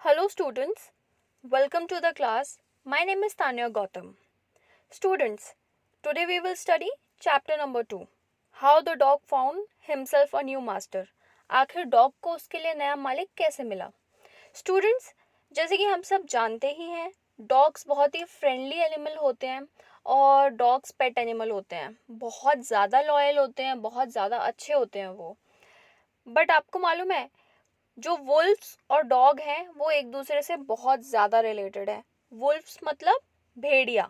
Hello, students. Welcome to the class. My name is Tanya Gautam. Students, today we will study chapter number 2 How the dog found himself a new master. आखिर dog को उसके लिए नया मालिक कैसे मिला? Students, जैसे कि हम सब जानते ही हैं, डॉग्स बहुत ही फ्रेंडली एनिमल होते हैं और डॉग्स पेट एनिमल होते हैं. बहुत ज़्यादा लॉयल होते हैं, बहुत ज़्यादा अच्छे होते हैं वो. बट आपको मालूम है, जो वुल्फ्स और डॉग हैं वो एक दूसरे से बहुत ज़्यादा रिलेटेड है. वुल्फ्स मतलब भेड़िया.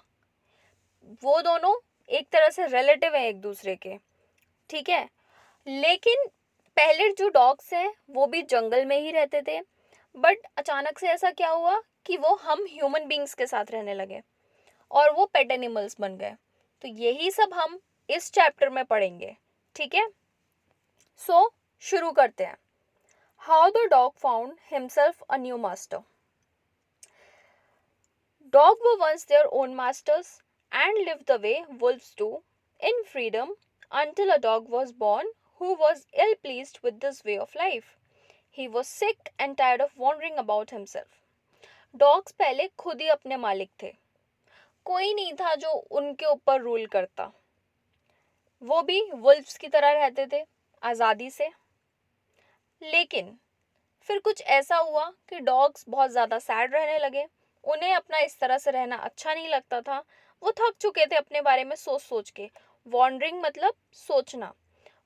वो दोनों एक तरह से रिलेटिव हैं एक दूसरे के. ठीक है. लेकिन पहले जो डॉग्स हैं वो भी जंगल में ही रहते थे. बट अचानक से ऐसा क्या हुआ कि वो हम ह्यूमन बींग्स के साथ रहने लगे और वो पेट एनिमल्स बन गए. तो यही सब हम इस चैप्टर में पढ़ेंगे. ठीक है. सो शुरू करते हैं. How the dog found himself a new master. Dogs were once their own masters and lived the way wolves do, in freedom, until a dog was born who was ill pleased with this way of life. He was sick and tired of wandering about himself. Dogs पहले खुद ही अपने मालिक थे. कोई नहीं था जो उनके ऊपर रूल करता. वो भी वुल्फ्स की तरह रहते थे, आज़ादी से. लेकिन फिर कुछ ऐसा हुआ कि डॉग्स बहुत ज़्यादा सैड रहने लगे. उन्हें अपना इस तरह से रहना अच्छा नहीं लगता था. वो थक चुके थे अपने बारे में सोच सोच के. वॉन्डरिंग मतलब सोचना.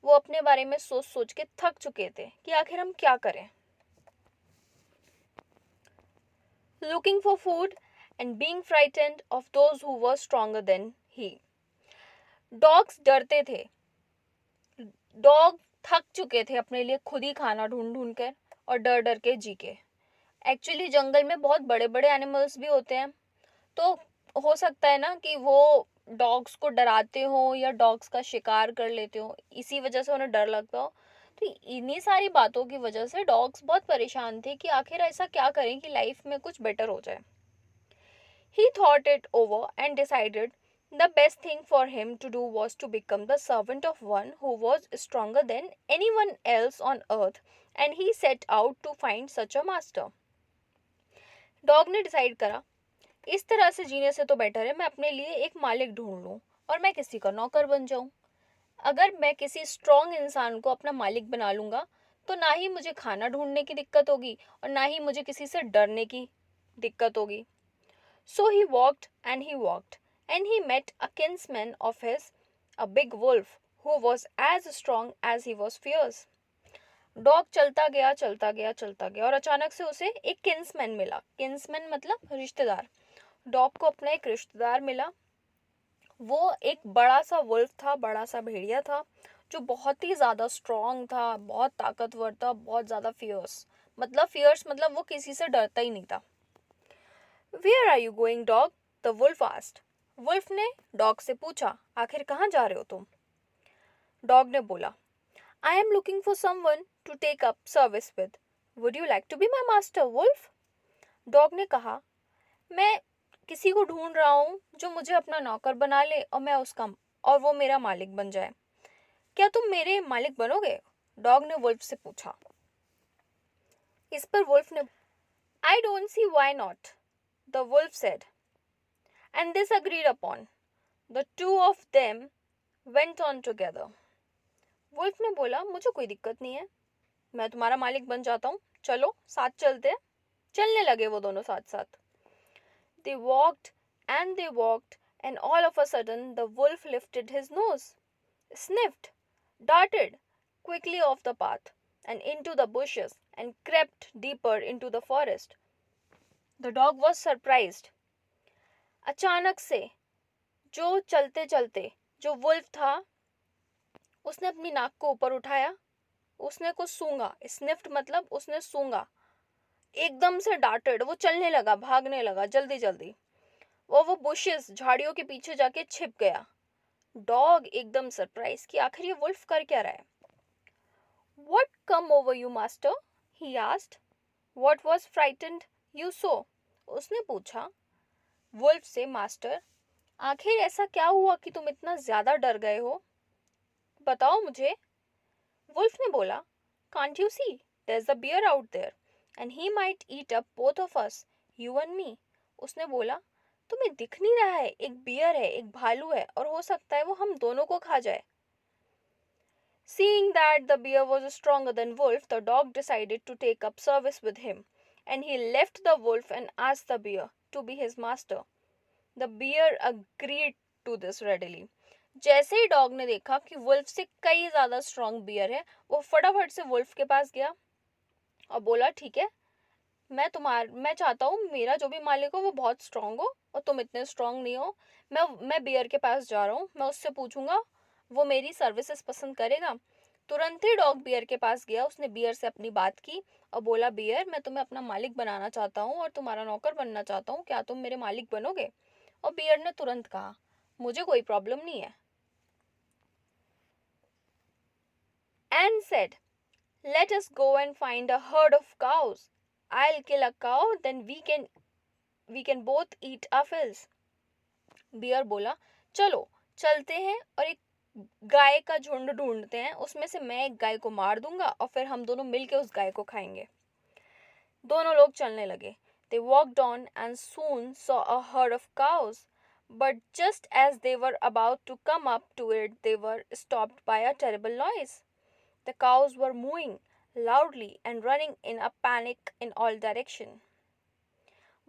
वो अपने बारे में सोच सोच के थक चुके थे कि आखिर हम क्या करें. Looking for food and being frightened of those who were stronger than he. Dogs डरते थे. डॉग थक चुके थे अपने लिए खुद ही खाना ढूंढ ढूंढ कर और डर डर के जी के. एक्चुअली जंगल में बहुत बड़े बड़े एनिमल्स भी होते हैं. तो हो सकता है ना कि वो डॉग्स को डराते हो या डॉग्स का शिकार कर लेते हो, इसी वजह से उन्हें डर लगता हो. तो इन्हीं सारी बातों की वजह से डॉग्स बहुत परेशान थे कि आखिर ऐसा क्या करें कि लाइफ में कुछ बेटर हो जाए. He thought it over and decided the best thing for him to do was to become the servant of one who was stronger than anyone else on earth, and he set out to find such a master. Dog ने decide करा, इस तरह से जीने से तो better है मैं अपने लिए एक मालिक ढूंढ लूं और मैं किसी का नौकर बन जाऊं. अगर मैं किसी स्ट्रॉन्ग इंसान को अपना मालिक बना लूंगा तो ना ही मुझे खाना ढूंढने की दिक्कत होगी और ना ही मुझे किसी से डरने की दिक्कत होगी. So he walked, and he met a kinsman of his, a big wolf, who was as strong as he was fierce. Dog चलता गया और अचानक से उसे एक किन्समैन मिला. किन्समैन मतलब रिश्तेदार. डॉग को अपना एक रिश्तेदार मिला. वो एक बड़ा सा वुल्फ था, बड़ा सा भेड़िया था, जो बहुत ही ज़्यादा स्ट्रॉन्ग था, बहुत ताकतवर था, बहुत ज़्यादा फियर्स. मतलब वो किसी से डरता ही नहीं था. Where are you going, dog? The wolf asked. Wolf ने डॉग से पूछा, आखिर कहाँ जा रहे हो तुम? डॉग ने बोला, I am looking for someone to take up service with. Would you like to be my master, wolf? Dog ने कहा, मैं किसी को ढूंढ रहा हूँ जो मुझे अपना नौकर बना ले और वो मेरा मालिक बन जाए. क्या तुम मेरे मालिक बनोगे? डॉग ने वुल्फ से पूछा. इस पर वुल्फ ने, I don't see why not, the wolf said. And this agreed upon. The two of them went on together. Wolf ने बोला, मुझे कोई दिक्कत नहीं है, मैं तुम्हारा मालिक बन जाता हूँ, चलो साथ चलते हैं. चलने लगे वो दोनों साथ साथ. They walked and all of a sudden the wolf lifted his nose, sniffed, darted quickly off the path and into the bushes and crept deeper into the forest. The dog was surprised. अचानक से जो चलते चलते जो wolf था उसने अपनी नाक को ऊपर उठाया. उसने कुछ सूंघा. स्निफ्ड मतलब उसने सूंघा. एकदम से डार्टेड, वो चलने लगा, भागने लगा जल्दी जल्दी. वो बुशेस, झाड़ियों के पीछे जाके छिप गया. डॉग एकदम सरप्राइज कि आखिर ये वुल्फ कर क्या रहा है. What come over you, master? He asked. What was frightened you so? उसने पूछा वुल्फ से, मास्टर आखिर ऐसा क्या हुआ कि तुम इतना ज्यादा डर गए हो, बताओ मुझे. वुल्फ ने बोला, Can't you see? There's a bear out there and he might eat up both of us, you and me. उसने बोला, तुम्हें दिख नहीं रहा है, एक बियर है, एक भालू है, और हो सकता है वो हम दोनों को खा जाए. Seeing that the bear was stronger than Wolf, the dog decided to take up service with him, and he left the wolf and asked the bear to be his master. The bear agreed to this readily. जैसे ही dog ने देखा कि wolf से कई ज्यादा strong beer है, वो फटाफट से वुल्फ के पास गया और बोला, ठीक है, मैं चाहता हूँ मेरा जो भी मालिक हो वो बहुत स्ट्रॉन्ग हो और तुम इतने स्ट्रॉन्ग नहीं हो. मैं बियर के पास जा रहा हूँ, मैं उससे पूछूंगा, वो मेरी सर्विसेज पसंद करेगा. तुरंत ही डॉग बियर के पास गया, उसने बियर से अपनी बात की और बोला, बियर, मैं तुम्हें अपना मालिक बनाना चाहता हूँ और तुम्हारा नौकर बनना चाहता हूँ, क्या तुम मेरे मालिक बनोगे? और बियर ने तुरंत कहा, मुझे कोई प्रॉब्लम नहीं है. And said, let us go and find a herd of cows. I'll kill a cow, then we can both eat our fills. Bear बोला, चलो चलते हैं और एक गाय का झुंड ढूंढते हैं, उसमें से मैं एक गाय को मार दूंगा और फिर हम दोनों मिलके उस गाय को खाएंगे. दोनों लोग चलने लगे. They walked on and soon saw a herd of cows. But just as they were about to come up to it, they were stopped by a terrible noise. The cows were mooing loudly and running in a panic in all direction.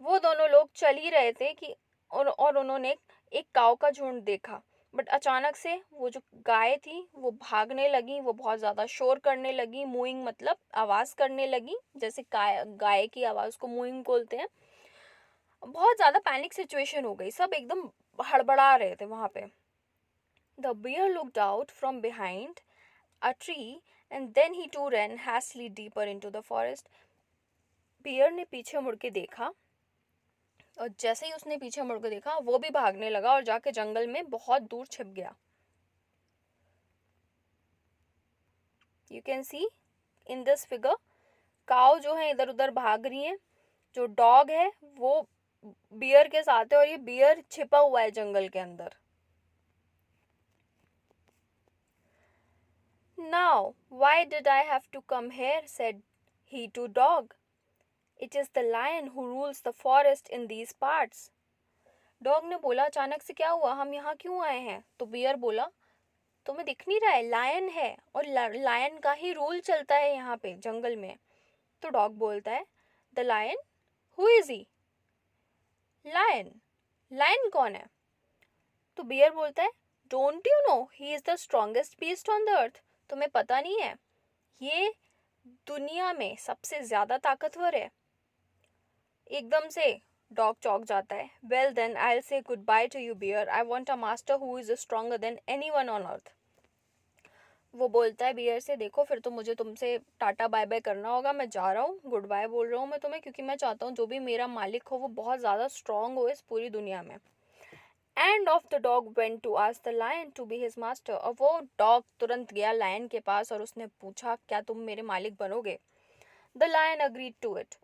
वो दोनों लोग चल ही रहे थे कि और उन्होंने एक काऊ का झुंड देखा. बट अचानक से वो जो गाय थी वो भागने लगी, वो बहुत ज़्यादा शोर करने लगी. मूइंग मतलब आवाज़ करने लगी, जैसे गाय की आवाज़ को मूइंग बोलते हैं. बहुत ज़्यादा पैनिक सिचुएशन हो गई, सब एकदम हड़बड़ा रहे थे वहाँ पे. The bear looked out from behind a tree and then he too ran hastily deeper into the forest. Bear ने पीछे मुड़ के देखा और जैसे ही उसने पीछे मुड़ के देखा वो भी भागने लगा और जाके जंगल में बहुत दूर छिप गया. You can see in this figure, काऊ जो है इधर उधर भाग रही है, जो डॉग है वो बियर के साथ है और ये बियर छिपा हुआ है जंगल के अंदर. Now, why did I have to come here? Said he to dog. It is the lion who rules the forest in these parts. Dog ने बोला, अचानक से क्या हुआ, हम यहाँ क्यों आए हैं? तो बियर बोला, तुम्हें दिख नहीं रहा है, लायन है और लायन का ही रूल चलता है यहाँ पे जंगल में. तो डॉग बोलता है, the lion, who is he? Lion, lion कौन है? तो बियर बोलता है, don't you know he is the strongest beast on the earth. तुम्हें पता नहीं है, ये दुनिया में सबसे ज्यादा ताकतवर है. एकदम से डॉग चौंक जाता है. Well then I will say goodbye to you bear, I want a master who is stronger than anyone on earth. वो बोलता है बियर से, देखो फिर तो मुझे तुमसे टाटा बाय बाय करना होगा, मैं जा रहा हूँ, गुड बाय बोल रहा हूँ मैं तुम्हें, क्योंकि मैं चाहता हूँ जो भी मेरा मालिक हो वो बहुत ज़्यादा स्ट्रॉन्ग हो इस पूरी दुनिया में. And off the dog went to ask the lion to be his master. और वो डॉग तुरंत गया लायन के पास और उसने पूछा, क्या तुम मेरे मालिक बनोगे? The lion agreed to it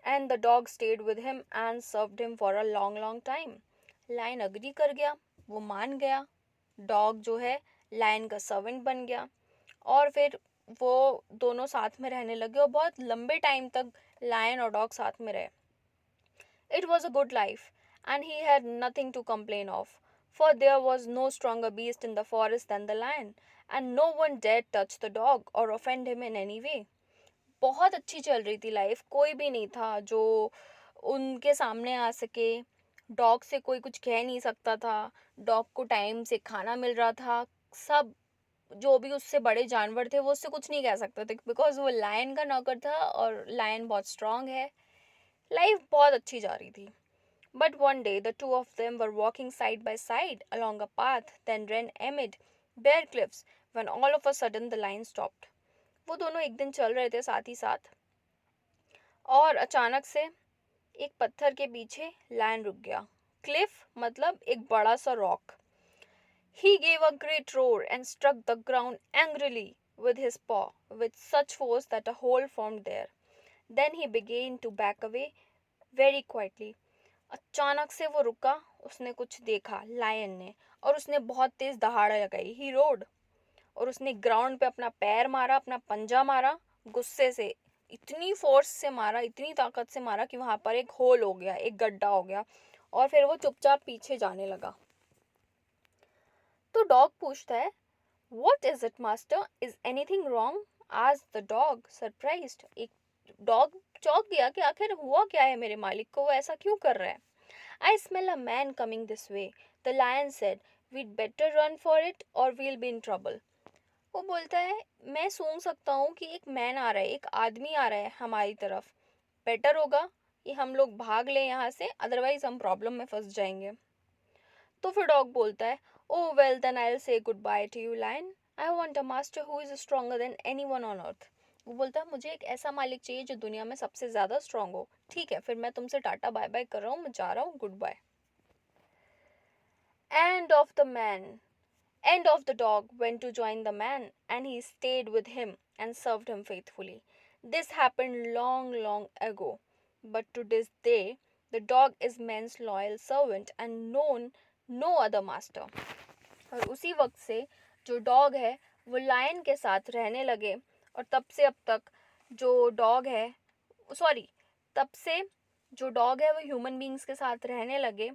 and the dog stayed with him and served him for a long time. Lion agree कर गया, वो मान गया. डॉग जो है लायन का सर्वेंट बन गया और फिर वो दोनों साथ में रहने लगे और बहुत लंबे टाइम तक लायन और डॉग साथ में रहे. It was a good life and he had nothing to complain of, for there was no stronger beast in the forest than the lion and no one dared touch the dog or offend him in any way. बहुत अच्छी चल रही थी life, कोई भी नहीं था जो उनके सामने आ सके. डॉग से कोई कुछ कह नहीं सकता था, डॉग को टाइम से खाना मिल रहा था. सब जो भी उससे बड़े जानवर थे वो उससे कुछ नहीं कह सकते थे बिकॉज वो लायन का नौकर था और लायन बहुत स्ट्रांग है. लाइफ बहुत अच्छी जा रही थी. But one day the two of them were walking side by side along a path then ran amid bare cliffs when all of a sudden the lion stopped. वो दोनों एक दिन चल रहे थे साथ ही साथ और अचानक से एक पत्थर के पीछे लायन रुक गया. क्लिफ मतलब एक बड़ा सा rock. He gave a great roar and struck the ground angrily with his paw with such force that a hole formed there. Then he began to back away very quietly. अचानक से वो रुका, उसने कुछ देखा लायन ने और उसने बहुत तेज दहाड़ लगाई. He roared और उसने ग्राउंड पे अपना पैर मारा, अपना पंजा मारा गुस्से से, इतनी फोर्स से मारा, इतनी ताकत से मारा कि वहाँ पर एक होल हो गया, एक गड्ढा हो गया, और फिर वो चुपचाप पीछे जाने लगा। तो डॉग पूछता है, What is it, master? Is anything wrong? asked the dog, surprised. एक डॉग चौंक गया कि आखिर हुआ क्या है मेरे मालिक को, वो ऐसा क्यों कर रहा है। I smell a man coming this way, the lion said. We'd better run for it or we'll be in trouble. वो बोलता है, मैं सूंघ सकता हूँ कि एक मैन आ रहा है, एक आदमी आ रहा है हमारी तरफ। बेटर होगा कि हम लोग भाग लें यहाँ से, अदरवाइज हम प्रॉब्लम में फंस जाएंगे। तो फिर डॉग बोलता है, oh well then I will say goodbye to you lion, I want a master who is stronger than anyone on earth. वो बोलता है, मुझे एक ऐसा मालिक चाहिए जो दुनिया में सबसे ज़्यादा स्ट्रॉन्ग हो। ठीक है, फिर मैं तुमसे टाटा बाय बाय कर रहा हूँ, मैं जा रहा हूँ, goodbye. And off the man End of the dog went to join the man, and he stayed with him and served him faithfully. This happened long, long ago, but to this day, the dog is man's loyal servant and known no other master. और उसी वक्त से जो dog है वो lion के साथ रहने लगे, और तब से अब तक जो डॉग है, सॉरी, तब से जो डॉग है वो ह्यूमन बींग्स के साथ रहने लगे,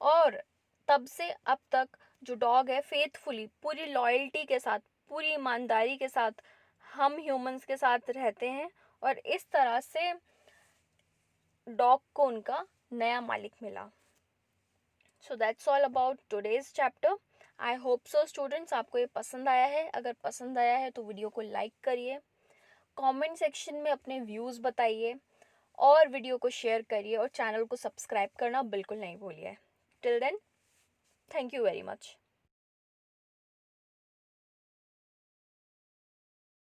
और तब से अब तक जो डॉग है फेथफुली, पूरी लॉयल्टी के साथ, पूरी ईमानदारी के साथ हम ह्यूमंस के साथ रहते हैं, और इस तरह से डॉग को उनका नया मालिक मिला। So that's all about today's chapter. I hope so students आपको ये पसंद आया है। अगर पसंद आया है तो वीडियो को लाइक करिए, कमेंट सेक्शन में अपने व्यूज़ बताइए, और वीडियो को शेयर करिए, और चैनल को सब्सक्राइब करना बिल्कुल नहीं भूलिए। Till then, thank you very much.